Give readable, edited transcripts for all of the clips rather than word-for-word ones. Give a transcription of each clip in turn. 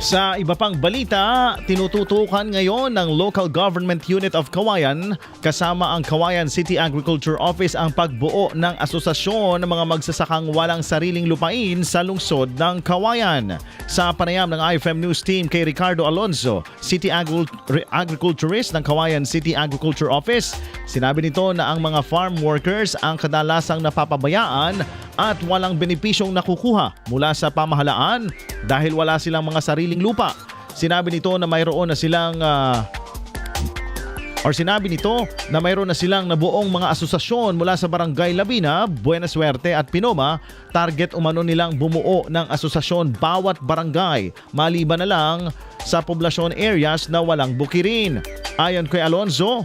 Sa iba pang balita, tinututukan ngayon ng Local Government Unit of Cauayan kasama ang Cauayan City Agriculture Office ang pagbuo ng asosasyon ng mga magsasakang walang sariling lupain sa lungsod ng Cauayan. Sa panayam ng IFM News Team kay Ricardo Alonzo, City Agriculturist ng Cauayan City Agriculture Office, sinabi nito na ang mga farm workers ang kadalasang napapabayaan at walang benepisyong nakukuha mula sa pamahalaan dahil wala silang mga sariling lupa. Sinabi nito na mayroon na silang nabuong mga asosasyon mula sa Barangay Labina, Buena Suerte at Pinoma. Target umano nilang bumuo ng asosasyon bawat barangay maliban na lang sa poblasyon areas na walang bukirin. Ayon kay Alonzo,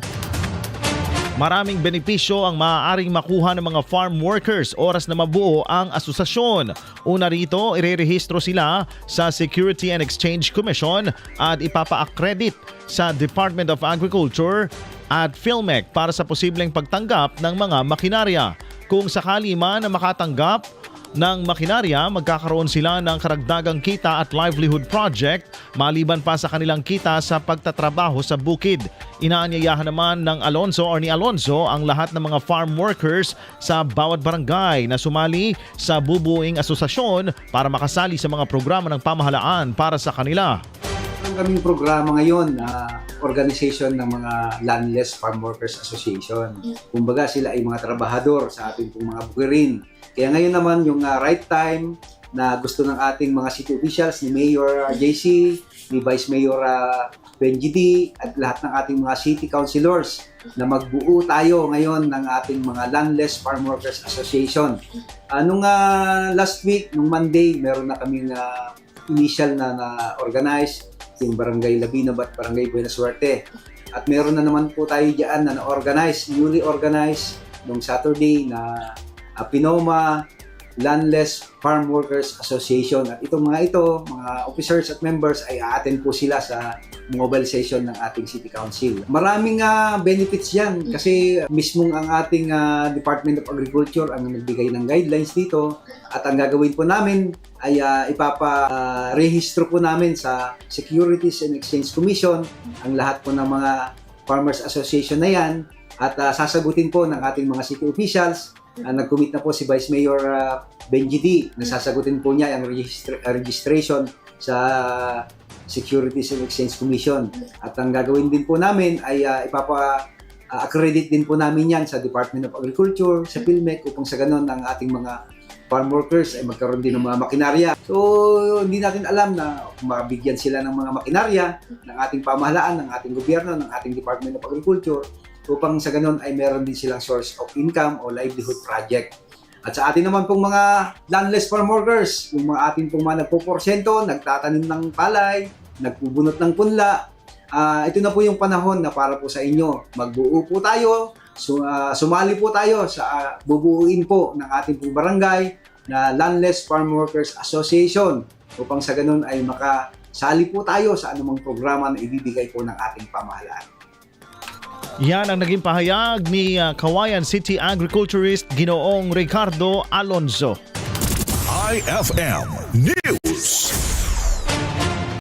maraming benepisyo ang maaaring makuha ng mga farm workers oras na mabuo ang asosasyon. Una rito, irerehistro sila sa Security and Exchange Commission at ipapa-accredit sa Department of Agriculture at PhilMec para sa posibleng pagtanggap ng mga makinarya. Kung sakali man na makatanggap ng makinarya, magkakaroon sila ng karagdagang kita at livelihood project maliban pa sa kanilang kita sa pagtatrabaho sa bukid. Inaanyayahan naman ng Alonzo ang lahat ng mga farm workers sa bawat barangay na sumali sa bubuing asosasyon para makasali sa mga programa ng pamahalaan para sa kanila. Ang kaming programa ngayon na organization ng mga Landless Farm Workers Association. Kumbaga sila ay mga trabahador sa ating pong mga bukirin. Kaya ngayon naman yung right time na gusto ng ating mga city officials ni Mayor JC, ni Vice Mayor Benji D, at lahat ng ating mga city councilors na magbuo tayo ngayon ng ating mga Landless Farm Workers Association. Nung last week, nung Monday, meron na kaming initial na organize yung Barangay Labina at Barangay Buena Suerte. At meron na naman po tayo diyan na newly organized nung Saturday na Pinoma Landless Farm Workers Association. At itong mga officers at members ay a-attend po sila sa mobilization ng ating City Council. Maraming benefits yan kasi mismong ang ating Department of Agriculture ang nagbigay ng guidelines dito, at ang gagawin po namin ay ipapa-rehistro po namin sa Securities and Exchange Commission ang lahat po ng mga Farmers Association na yan, at sasagutin po ng ating mga city officials. Nag-commit na po si Vice Mayor Benji D na sasagutin po niya ang registration sa Securities and Exchange Commission. At ang gagawin din po namin ay ipapa-accredit din po namin yan sa Department of Agriculture, sa PhilMec, upang sa ganon ang ating mga farm workers ay magkaroon din ng mga makinarya. So, hindi natin alam na kung mabigyan sila ng mga makinarya ng ating pamahalaan, ng ating gobyerno, ng ating Department of Agriculture, upang sa ganon ay meron din silang source of income o livelihood project. At sa atin naman pong mga landless farm workers, yung mga ating pong mga nagpo-porsyento, nagtatanim ng palay, nagpubunot ng punla, ito na po yung panahon na para po sa inyo. Magbuo po tayo, sumali po tayo sa bubuuin po ng ating pong barangay na Landless Farm Workers Association, upang sa ganon ay makasali po tayo sa anumang programa na ibibigay po ng ating pamahalaan. Yan ang naging pahayag ni Cauayan City Agriculturist Ginoong Ricardo Alonzo. IFM News.